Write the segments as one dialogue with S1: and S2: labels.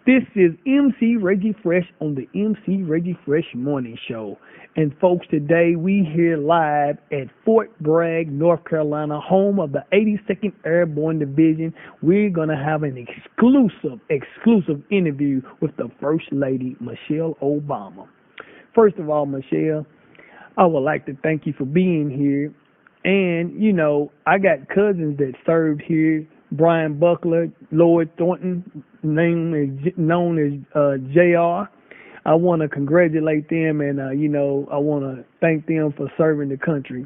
S1: This is MC Reggie Fresh on the MC Reggie Fresh Morning Show. And folks, today we here live at Fort Bragg, North Carolina, home of the 82nd Airborne Division. We're going to have an exclusive interview with the First Lady, Michelle Obama. First of all, Michelle, I would like to thank you for being here. And, you know, I got cousins that served here. Brian Buckler, Lloyd Thornton, known as JR. I want to congratulate them, and I want to thank them for serving the country.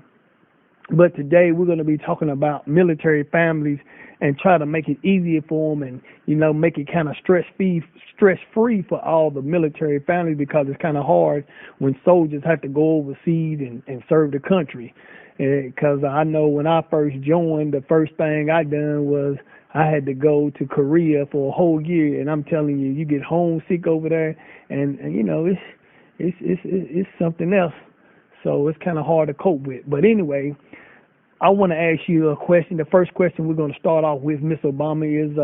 S1: But today we're going to be talking about military families and try to make it easier for them, and make it kind of stress-free for all the military families, because it's kind of hard when soldiers have to go overseas and serve the country. Because I know when I first joined, the first thing I done was I had to go to Korea for a whole year, and I'm telling you, you get homesick over there, and it's something else. So it's kind of hard to cope with. But anyway, I want to ask you a question. The first question we're going to start off with, Miss Obama, is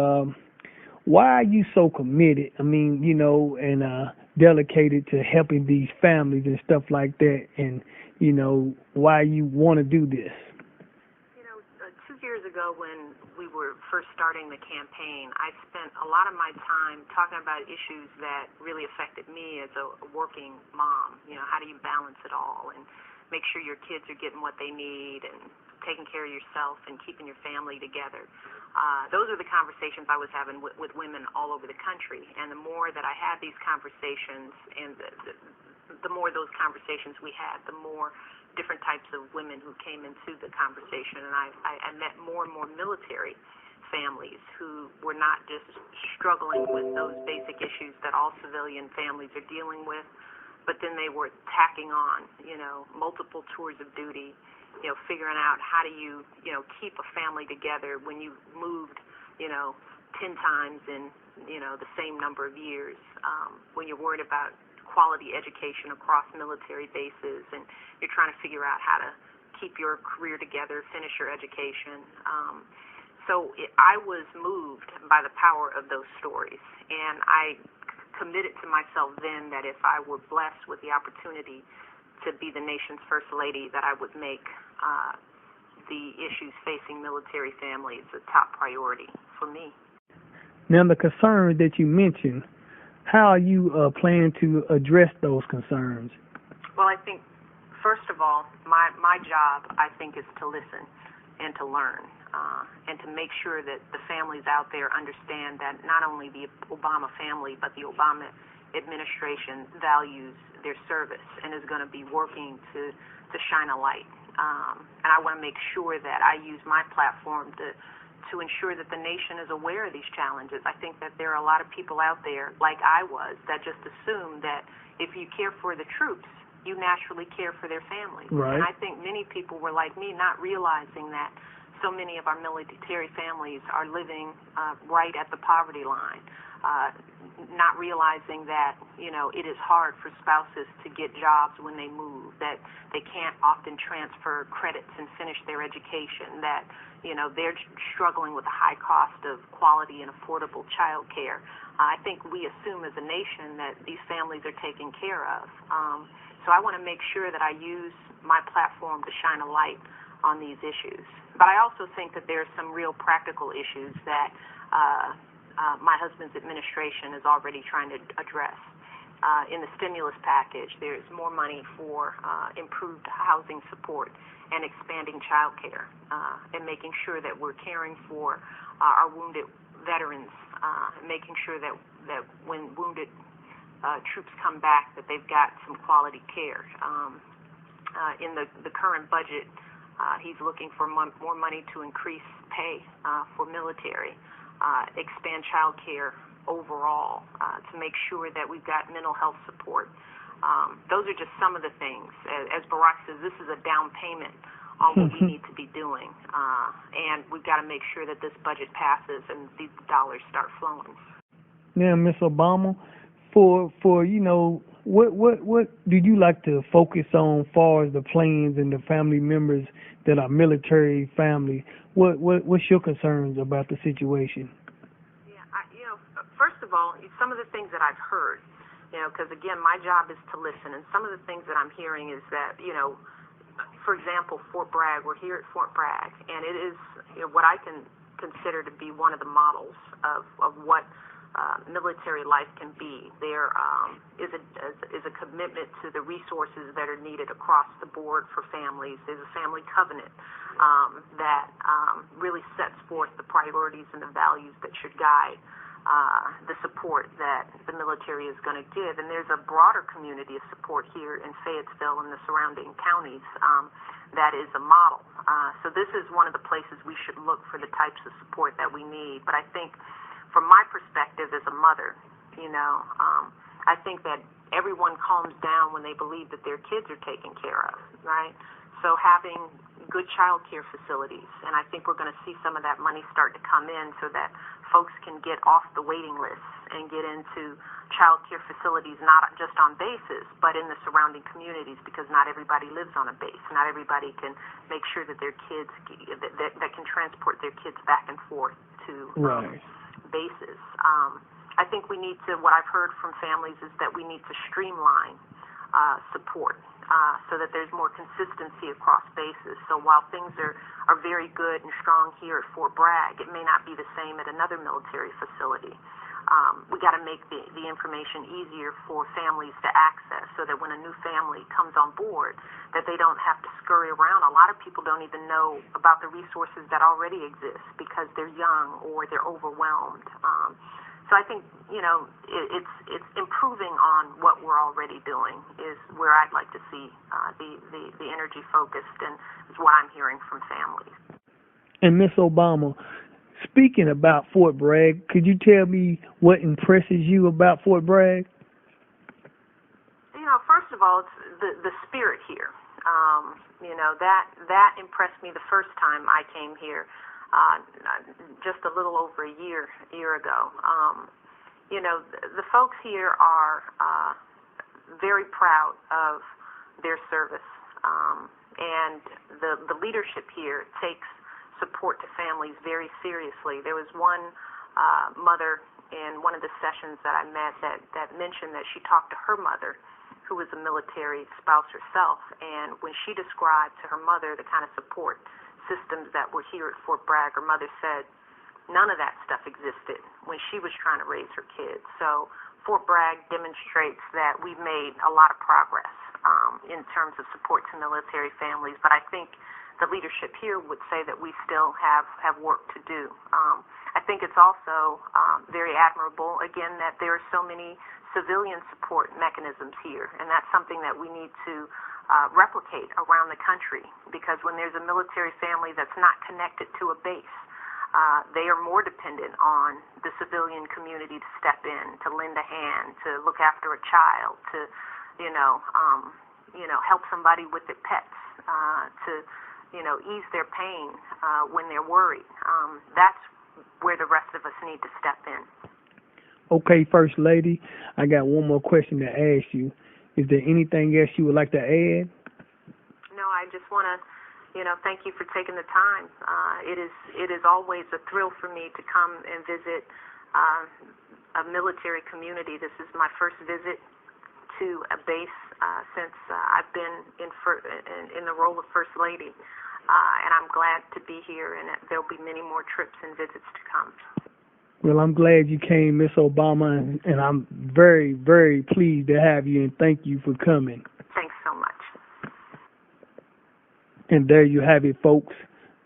S1: why are you so committed? And dedicated to helping these families and stuff like that, and why you want to do this?
S2: 2 years ago when we were first starting the campaign, I spent a lot of my time talking about issues that really affected me as a working mom. How do you balance it all and make sure your kids are getting what they need and taking care of yourself and keeping your family together. Those are the conversations I was having with women all over the country. And the more that I had these conversations, and the more those conversations we had, the more different types of women who came into the conversation. And I met more and more military families who were not just struggling with those basic issues that all civilian families are dealing with, but then they were tacking on, multiple tours of duty, figuring out how do you, keep a family together when you moved, 10 times in, the same number of years, when you're worried about quality education across military bases, and you're trying to figure out how to keep your career together, finish your education. I was moved by the power of those stories, and I committed to myself then that if I were blessed with the opportunity to be the nation's first lady, that I would make the issues facing military families a top priority for me.
S1: Now, the concerns that you mentioned, how are you planning to address those concerns?
S2: Well, I think, first of all, my job, I think, is to listen and to learn, and to make sure that the families out there understand that not only the Obama family, but the Obama administration values their service and is going to be working to shine a light. And I want to make sure that I use my platform to ensure that the nation is aware of these challenges. I think that there are a lot of people out there, like I was, that just assume that if you care for the troops, you naturally care for their families.
S1: Right.
S2: And I think many people were like me, not realizing that so many of our military families are living right at the poverty line, not realizing that, it is hard for spouses to get jobs when they move, that they can't often transfer credits and finish their education, that, they're struggling with the high cost of quality and affordable child care. I think we assume as a nation that these families are taken care of. So I want to make sure that I use my platform to shine a light on these issues. But I also think that there are some real practical issues that my husband's administration is already trying to address. In the stimulus package, there's more money for improved housing support and expanding child care, and making sure that we're caring for our wounded veterans, making sure that when wounded troops come back, that they've got some quality care. In the current budget, he's looking for more money to increase pay for military, expand child care overall, to make sure that we've got mental health support. Those are just some of the things. As Barack says, this is a down payment on what we need to be doing, and we've got to make sure that this budget passes and these dollars start flowing.
S1: Now, Miss Obama, for what do you like to focus on as far as the plans and the family members that are military family? What's your concerns about the situation?
S2: Yeah, first of all, some of the things that I've heard, because again, my job is to listen, and some of the things that I'm hearing is that, for example, Fort Bragg, we're here at Fort Bragg, and it is what I can consider to be one of the models of what military life can be. There is a commitment to the resources that are needed across the board for families. There's a family covenant that really sets forth the priorities and the values that should guide the support that the military is going to give. And there's a broader community of support here in Fayetteville and the surrounding counties that is a model. So this is one of the places we should look for the types of support that we need. But I think from my perspective as a mother, I think that everyone calms down when they believe that their kids are taken care of, right? So having good child care facilities, and I think we're going to see some of that money start to come in so that folks can get off the waiting lists and get into child care facilities, not just on bases, but in the surrounding communities, because not everybody lives on a base. Not everybody can make sure that their kids, that can transport their kids back and forth to bases. I think we need to, what I've heard from families is that we need to streamline support so that there's more consistency across bases. So while things are very good and strong here at Fort Bragg, it may not be the same at another military facility. We got to make the information easier for families to access so that when a new family comes on board, that they don't have to scurry around. A lot of people don't even know about the resources that already exist because they're young or they're overwhelmed. So I think, it's improving on what we're already doing is where I'd like to see the energy focused, and is what I'm hearing from families.
S1: And Ms. Obama, speaking about Fort Bragg, could you tell me what impresses you about Fort Bragg?
S2: First of all, it's the spirit here. That impressed me the first time I came here. Just a little over a year ago. The folks here are very proud of their service, and the leadership here takes support to families very seriously. There was one mother in one of the sessions that I met that mentioned that she talked to her mother, who was a military spouse herself, and when she described to her mother the kind of support systems that were here at Fort Bragg, her mother said none of that stuff existed when she was trying to raise her kids. So Fort Bragg demonstrates that we've made a lot of progress in terms of support to military families, but I think the leadership here would say that we still have work to do. I think it's also very admirable, again, that there are so many civilian support mechanisms here, and that's something that we need to replicate around the country, because when there's a military family that's not connected to a base, they are more dependent on the civilian community to step in, to lend a hand, to look after a child, to help somebody with their pets, to ease their pain when they're worried. That's where the rest of us need to step in.
S1: Okay, First Lady, I got one more question to ask you. Is there anything else you would like to add?
S2: No, I just want to, thank you for taking the time. It is always a thrill for me to come and visit a military community. This is my first visit to a base since I've been in the role of First Lady, and I'm glad to be here, and there'll be many more trips and visits to come.
S1: Well, I'm glad you came, Miss Obama, and I'm very, very pleased to have you, and thank you for coming.
S2: Thanks so much.
S1: And there you have it, folks,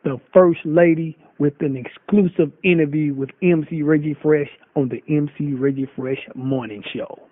S1: the First Lady with an exclusive interview with MC Reggie Fresh on the MC Reggie Fresh Morning Show.